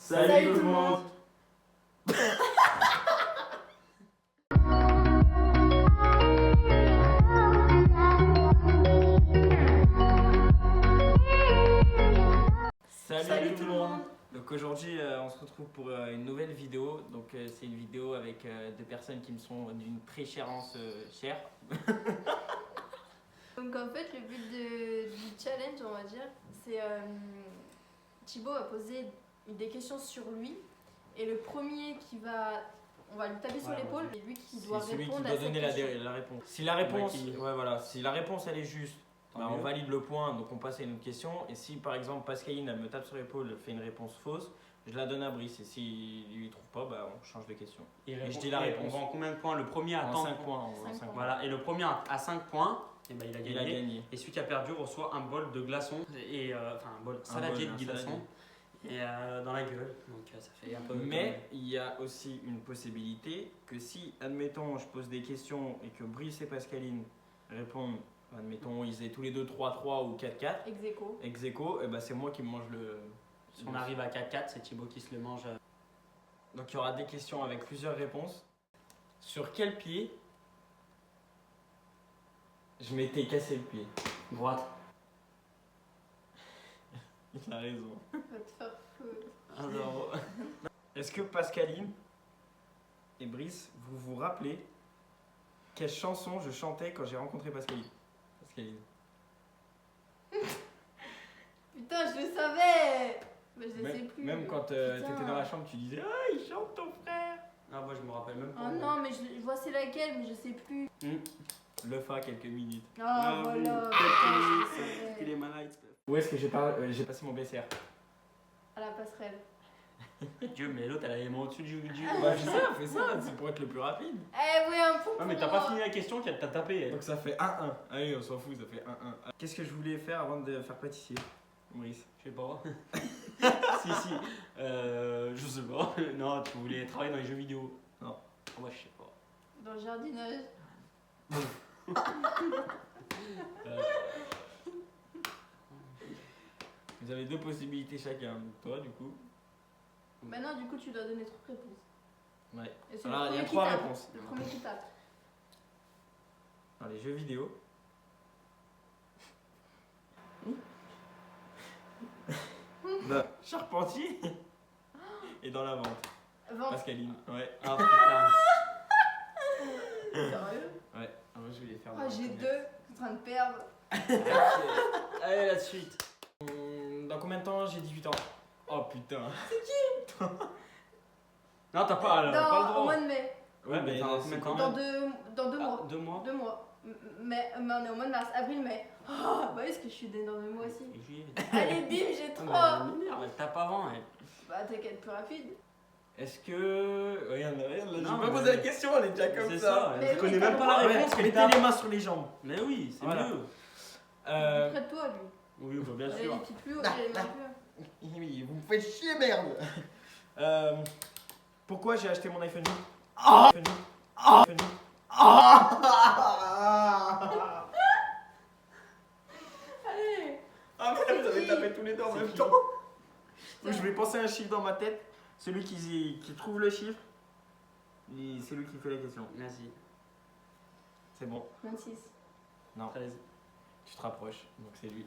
Salut tout le monde. Salut tout le monde. Donc aujourd'hui on se retrouve pour une nouvelle vidéo. Donc c'est une vidéo avec deux personnes qui me sont d'une très chérance chère. Donc en fait le but du challenge on va dire c'est Thibaut va poser des questions sur lui et le premier qui va, on va lui taper sur l'épaule et lui qui doit C'est celui qui répondre doit à cette donner question. la réponse. Si la réponse, si la réponse elle est juste, bah, on valide le point, donc on passe à une autre question. Et si par exemple Pascaline elle me tape sur l'épaule, fait une réponse fausse, je la donne à Brice. Et s'il lui trouve pas, bah, on change de question. Et je dis la réponse. On va en combien de points? Le premier à En 5 points. Voilà, et le premier à 5 points, et ben, il a gagné. Et celui qui a perdu reçoit un bol de glaçons, enfin un bol saladier de glaçons, et dans la gueule. Donc ça fait un peu. Mais il y a aussi une possibilité que si, admettons, je pose des questions et que Brice et Pascaline répondent, admettons, ils aient tous les deux 3-3 ou 4-4, ex aequo, et ben c'est moi qui me mange le. Si on arrive à 4-4, c'est Thibaut qui se le mange. Donc il y aura des questions avec plusieurs réponses. Sur quel pied je m'étais cassé le pied? Droite. Il a raison. Va te faire foutre. 1-0. Est-ce que Pascaline et Brice, vous vous rappelez quelle chanson je chantais quand j'ai rencontré Pascaline? Putain je le savais. Mais je sais plus. Même quand t'étais dans la chambre, tu disais ah il chante ton frère. Ah moi je me rappelle même pas. Oh non mais je vois c'est laquelle mais je sais plus. Le fa quelques minutes. Ah voilà. Il est malade. Où est-ce que j'ai passé mon BCR? À la passerelle. Dieu, mais l'autre elle a les mains au-dessus du. Bah je sais, fais ça, c'est pour être le plus rapide. Eh oui un point. Ouais, mais t'as pas fini la question qu'elle t'a tapé. Donc ça fait 1-1. Allez, on s'en fout, ça fait 1-1. Qu'est-ce que je voulais faire avant de faire pâtissier, Maurice? Je sais pas. si. Je sais pas. Non, tu voulais travailler dans les jeux vidéo. Non. Moi je sais pas. Dans le jardinage. Vous avez deux possibilités chacun. Toi, du coup. Maintenant, du coup, tu dois donner 3 réponses. Ouais. Et c'est Alors, le il y a premier 3 qui tape. réponses. Le premier qui tape. Dans les jeux vidéo. Charpentier. Et dans la vente. Vente. Pascaline. Ouais. Ah putain. Sérieux? Ouais. Ah, moi, je vais les faire. Ah, j'ai 2. Je suis en train de perdre. Allez, la suite. Dans combien de temps j'ai 18 ans? Oh putain. Non, t'as pas, pas le droit. Au mois de mai. Ouais, mais t'as combien de temps? Dans 2 mois. 2 mois. 2 mois. Mais on est au mois de mars, avril, mai. Oh, bah oui, parce que je suis dans 2 mois aussi. Et juillet. Allez, bim, j'ai 3. Merde, elle tape avant. Bah, t'inquiète, plus rapide. Est-ce que. Regarde, là, j'ai Non, pas mais- posé la question, on est déjà comme C'est ça. ça, Mais je oui, connais t'as même le pas la droit. réponse qu'elle Mettez tape. les mains sur les jambes. Mais oui, c'est Voilà. mieux. Près de toi, lui. Oui, bah, bien Allez, sûr. les petits plus hauts, j'ai les mains plus hautes. Oui, vous me faites chier, merde. Pourquoi j'ai acheté mon iPhone 8? iPhone 8. iPhone 8. Allez. Ah merde, vous avez tapé tous les deux en même temps. Donc, je vais penser à un chiffre dans ma tête. Celui qui trouve le chiffre, c'est lui qui fait la question. Vas-y. C'est bon. 26. Non, 13. tu te rapproches. Donc c'est lui.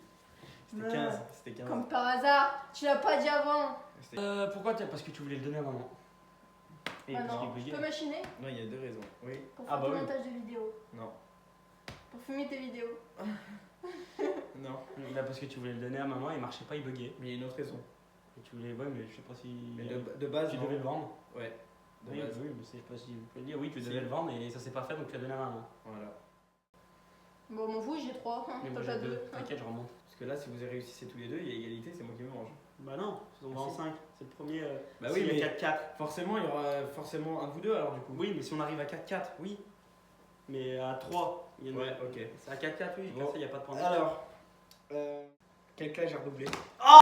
C'était Ouais. 15. C'était 15. Comme par hasard, tu l'as pas dit avant. Pourquoi parce que tu voulais le donner à maman. Et Ah parce non, qu'il tu est peux machiner Non, il y a deux raisons. Oui. pour Ah faire bah ton oui. montage de vidéos. Non. Pour filmer tes vidéos. Non. Bah, parce que tu voulais le donner à maman, il marchait pas, il buguait. Mais il y a une autre raison. Et tu voulais, ouais, mais je sais pas si. Mais de base, tu non. devais le vendre. Ouais. De Oui, base. oui, mais je sais pas si vous pouvez le dire. Oui, tu Si. devais le vendre et ça s'est pas fait donc tu l'as donné à maman. Voilà. Bon, m'en fous, j'ai 3. Mais moi T'as j'ai pas 2. 2. T'inquiète, je remonte. Parce que là, si vous réussissez tous les deux, il y a égalité, c'est moi qui me mange. Bah non, on va en Si. 5. C'est le premier. Bah s'il oui, y a mais 4-4. forcément, il y aura forcément un de vous deux alors du coup. Oui, mais si on arrive à 4-4, oui. Mais à 3, il y en a. Ouais, ok. C'est à 4-4, oui. Bon. Comme ça, il n'y a pas de point. Alors, quelle classe j'ai redoublé? Oh,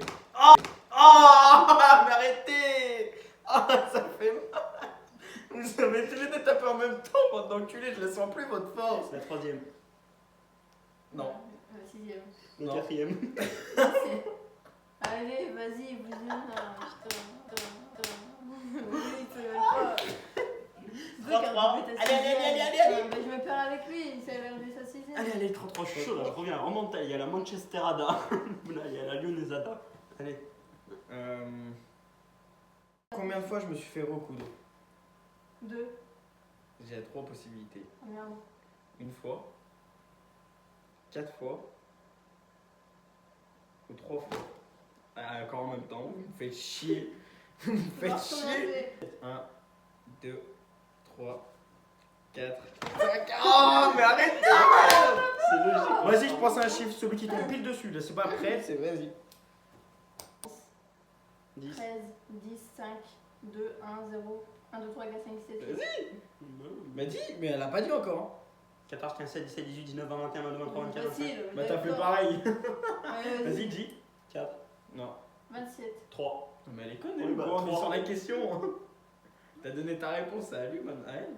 mais arrêtez! Ah, ça fait mal! Vous avez tous les deux tapé en même temps, bande d'enculés, je la sens plus votre force! C'est la 3ème. Non. La 6ème. Le Non. 4ème. Allez, vas-y, vous putain. 3. Mais t'as Allez, allez, allez, allez, allez. Bah, je me perds avec lui, ça a l'air de s'assiser. Allez, allez, trop chaud là, je reviens. Remonte, il y a la Manchesterada. Là, il y a la Lyonnesada. Allez. Combien de fois je me suis fait recoudre? 2. J'ai 3 possibilités. Oh merde. Une fois, 4 fois ou 3 fois. Ah, encore en même temps, vous me faites chier. Vous me faites chier. 1, 2, 3, 4, 5. Oh, mais arrêtez! C'est logique. Vas-y, je pense à un chiffre, celui qui tombe pile dessus. Là, c'est pas prêt, c'est vas-y. 10. 13, 10, 5, 2, 1, 0, 1, 2, 3, 4, 5, 6, 7, 8. Bah dis, mais elle a pas dit encore. 14, 15, 16, 17, 18, 19, 20, 21, 22, 23, 24, 25. Facile. Bah t'as fait pareil. Ouais, Vas-y, dis. 4, Non. 27. 3. Mais elle est conne, Oui, elle. bah, On est 3. sur la question. T'as donné ta réponse à lui, à elle.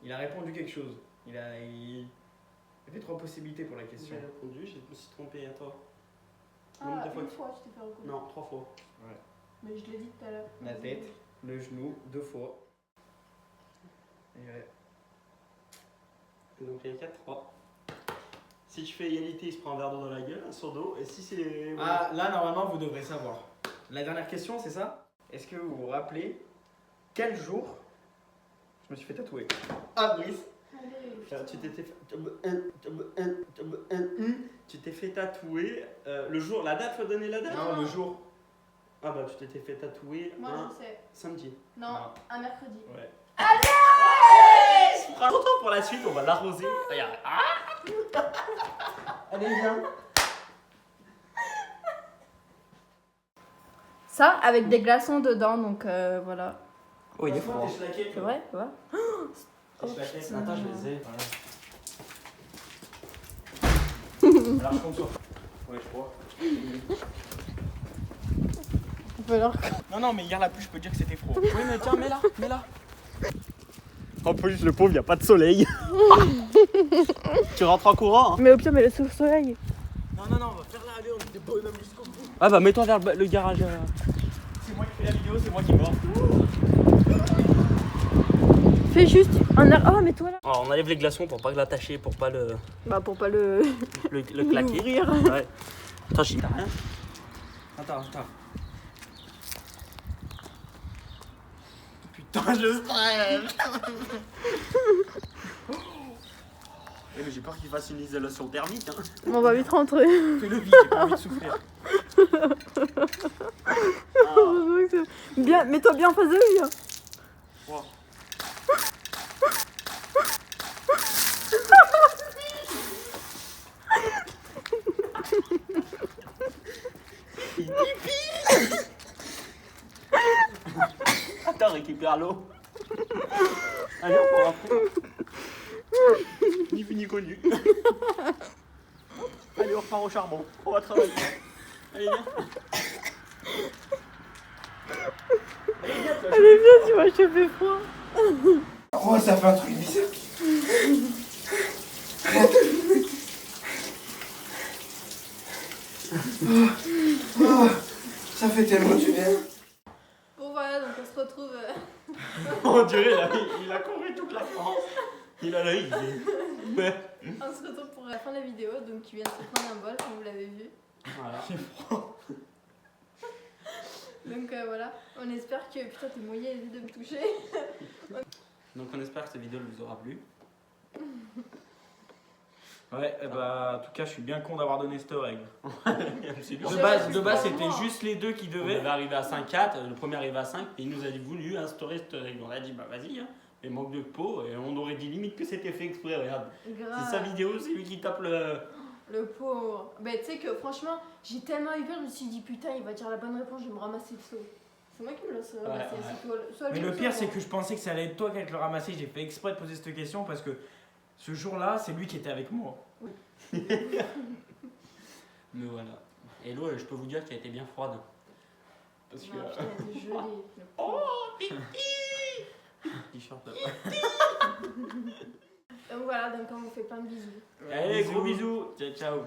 Il a répondu quelque chose. Il y avait 3 possibilités pour la question. J'ai répondu, je me suis trompé à toi. Ah, de fois une fois, tu t'es fait reconnaître. Non, 3 fois. Mais je l'ai dit tout à l'heure. La tête, le genou, 2 fois. Et ouais. Donc il y a 4, 3. Si je fais égalité, il se prend un verre d'eau dans la gueule, un seau d'eau. Et si c'est. Ah, là, normalement, vous devrez savoir. La dernière question, c'est ça? Est-ce que vous vous rappelez quel jour je me suis fait tatouer? Ah, Brice. Allez, Tu t'es fait tatouer le jour, la date, faut donner la date? Non, le jour. Ah bah tu t'étais fait tatouer Moi, un je sais. samedi. Non, Non. un mercredi. Ouais. Content pour la suite, on va l'arroser. Regarde. Ah allez, viens. Ça, avec des glaçons dedans, donc voilà. Oh, il est Franchement, froid. t'es schlaqué, C'est toi. vrai, tu vois. T'es schlaqué. putain. Attends, je vais essayer. Alors, je compte sur toi. Ouais, je crois. On peut leur... Non, non, mais hier la pluie, je peux dire que c'était froid. Oui, mais tiens, mets-la, mets-la. En plus, le pauvre, il n'y a pas de soleil. Tu rentres en courant, hein? Mais au pire, mets le sous soleil. Non, non, non, on va faire là, allez, on est des bonhommes jusqu'au bout. Ah bah mets-toi vers le garage. C'est moi qui fais la vidéo, c'est moi qui mors. Fais juste un air. Oh, mais toi là. Alors, on enlève les glaçons pour pas l'attacher, pour pas le Bah, pour pas le. claquer. L'ouvrir. Ouais. Attends, j'y t'as rien. Attends. Putain, je stresse. Eh, mais j'ai peur qu'il fasse une isolation thermique. Hein. On va vite rentrer. Fais-le vite, j'ai pas envie de souffrir. Bien, mets-toi bien en face de lui. Hein. Wow. Attends, récupère l'eau. Allez, on va rentrer. Ni vu ni connu. Allez, on repart au charbon. On va travailler. Allez, viens. Allez, viens, tu vois, je fais froid. Oh, ça fait un truc bizarre. Ça fait tellement du bien. Bon, voilà, donc on se retrouve. On dirait, là, il a couru toute la France. Il a l'œil. Ouais. On se retrouve pour la fin de la vidéo. Donc, tu viens de se prendre un bol, comme vous l'avez vu. Voilà. Donc, voilà. On espère que. Putain, t'es mouillé, évite de me toucher. Donc on espère que cette vidéo vous aura plu. Ouais, bah, en tout cas, je suis bien con d'avoir donné cette règle. C'est De dur. base, c'était juste les deux qui On devaient. devait arriver à 5-4, le premier arrivé à 5, et il nous a voulu instaurer cette règle. On a dit, bah vas-y, hein. Et manque de peau, et on aurait dit limite que c'était fait exprès, regarde. Grave. C'est sa vidéo, c'est lui qui tape le... Le pauvre. Bah, tu sais que franchement, j'ai tellement eu peur, je me suis dit putain, il va dire la bonne réponse, je vais me ramasser le seau. C'est moi qui me l'ai ramassé, Ouais. c'est toi. Soit Mais lui, le soit pire, moi. c'est que je pensais que ça allait être toi qui allait te le ramasser. J'ai fait exprès de poser cette question parce que ce jour-là, c'est lui qui était avec moi. Mais voilà. Et l'eau, je peux vous dire qu'elle était bien froide. Parce que... Non, putain, il était gelé. Oh, t-shirt là. Donc voilà, donc on vous fait plein de bisous. Allez, gros bisous. Ciao, ciao.